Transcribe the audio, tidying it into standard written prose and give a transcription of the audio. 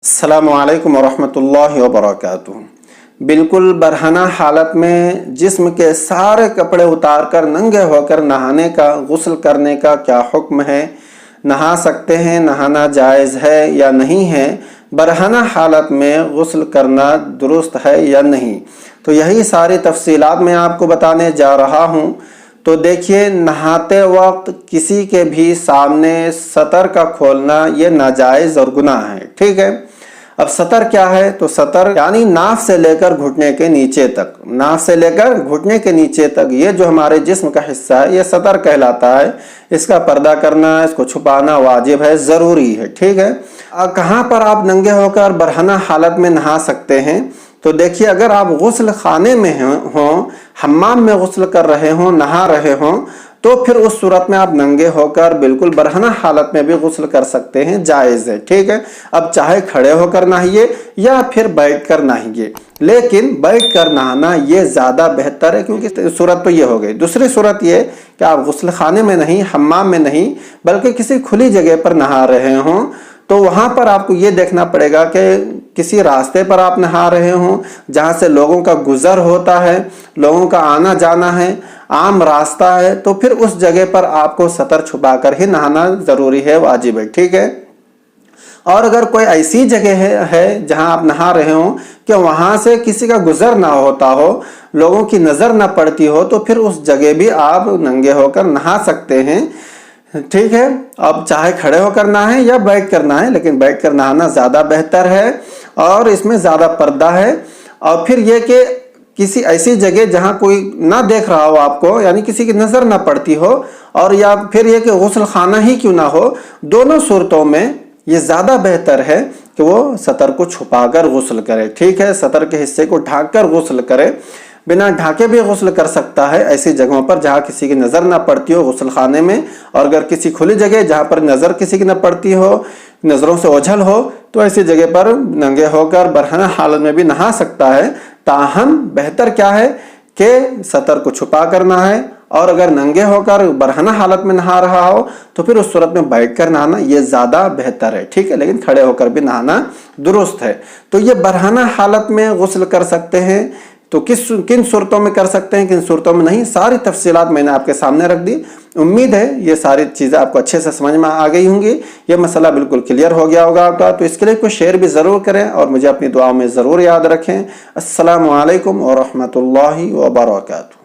अस्सलामु अलैकुम वरहमतुल्लाहि वबरकातुहू। बिल्कुल बरहना हालत में जिस्म के सारे कपड़े उतार कर नंगे होकर नहाने का, गुस्ल करने का क्या हुक्म है? नहा सकते हैं, नहाना जायज़ है या नहीं है? बरहना हालत में गुस्ल करना दुरुस्त है या नहीं? तो यही सारी तफसीलात मैं आपको बताने जा रहा हूँ। तो देखिए, नहाते वक्त किसी के भी सामने सतर का खोलना ये नाजायज़ और गुनाह है। ठीक है। अब सतर क्या है? तो सतर यानी नाफ से लेकर घुटने के नीचे तक, नाफ से लेकर घुटने के नीचे तक ये जो हमारे जिस्म का हिस्सा है ये सतर कहलाता है। इसका पर्दा करना, इसको छुपाना वाजिब है, ज़रूरी है। ठीक है। कहाँ पर आप नंगे होकर बरहना हालत में नहा सकते हैं? तो देखिए, अगर आप गुस्ल खाने में हों, हम्माम में गुस्ल कर रहे हों, नहा रहे हों, तो फिर उस सूरत में आप नंगे होकर बिल्कुल बरहना हालत में भी गुस्ल कर सकते हैं, जायज़ है। ठीक है। अब चाहे खड़े होकर नहाइए या फिर बैठ कर नहाइए, लेकिन बैठ कर नहाना ये ज़्यादा बेहतर है, क्योंकि सूरत तो ये हो गई। दूसरी सूरत ये कि आप गुस्ल खाने में नहीं, हम्माम में नहीं, बल्कि किसी खुली जगह पर नहा रहे हों, तो वहाँ पर आपको ये देखना पड़ेगा कि किसी रास्ते पर आप नहा रहे हों जहाँ से लोगों का गुज़र होता है, लोगों का आना जाना है, आम रास्ता है, तो फिर उस जगह पर आपको सतर छुपा कर ही नहाना ज़रूरी है, वाजिब है। ठीक है। और अगर कोई ऐसी जगह है जहाँ आप नहा रहे हो कि वहाँ से किसी का गुज़र ना होता हो, लोगों की नज़र ना पड़ती हो, तो फिर उस जगह भी आप नंगे होकर नहा सकते हैं। ठीक है। अब चाहे खड़े होकर नहाएं या बैठ कर नहाएं, लेकिन बैठ कर नहाना ज़्यादा बेहतर है और इसमें ज़्यादा पर्दा है। और फिर यह कि किसी ऐसी जगह जहाँ कोई ना देख रहा हो आपको, यानी किसी की नज़र ना पड़ती हो, और या फिर यह कि गुस्ल खाना ही क्यों ना हो, दोनों सूरतों में ये ज़्यादा बेहतर है कि वो सतर को छुपाकर गुस्ल करे। ठीक है। सतर के हिस्से को ढाँक कर गुस्ल करे। बिना ढाके भी गुस्ल कर सकता है ऐसी जगहों पर जहाँ किसी की नज़र ना पड़ती हो, गुस्ल खाने में। और अगर किसी खुली जगह जहाँ पर नज़र किसी की ना पड़ती हो, नज़रों से ओझल हो, तो ऐसी जगह पर नंगे होकर बरहना हालत में भी नहा सकता है। ताहम बेहतर क्या है कि सतर को छुपा कर नहाए, और अगर नंगे होकर बरहना हालत में नहा रहा हो तो फिर उस सूरत में बैठ कर नहाना ये ज़्यादा बेहतर है। ठीक है। लेकिन खड़े होकर भी नहाना दुरुस्त है। तो ये बरहना हालत में गुस्ल कर सकते हैं, तो किन सूरतों में कर सकते हैं, किन सूरतों में नहीं, सारी तफसीलात मैंने आपके सामने रख दी। उम्मीद है ये सारी चीज़ें आपको अच्छे से समझ में आ गई होंगी, ये मसला बिल्कुल क्लियर हो गया होगा आपका। तो इसके लिए कोई शेयर भी ज़रूर करें और मुझे अपनी दुआओं में ज़रूर याद रखें। अस्सलामु अलैकुम व रहमतुल्लाहि व बरकातुहू।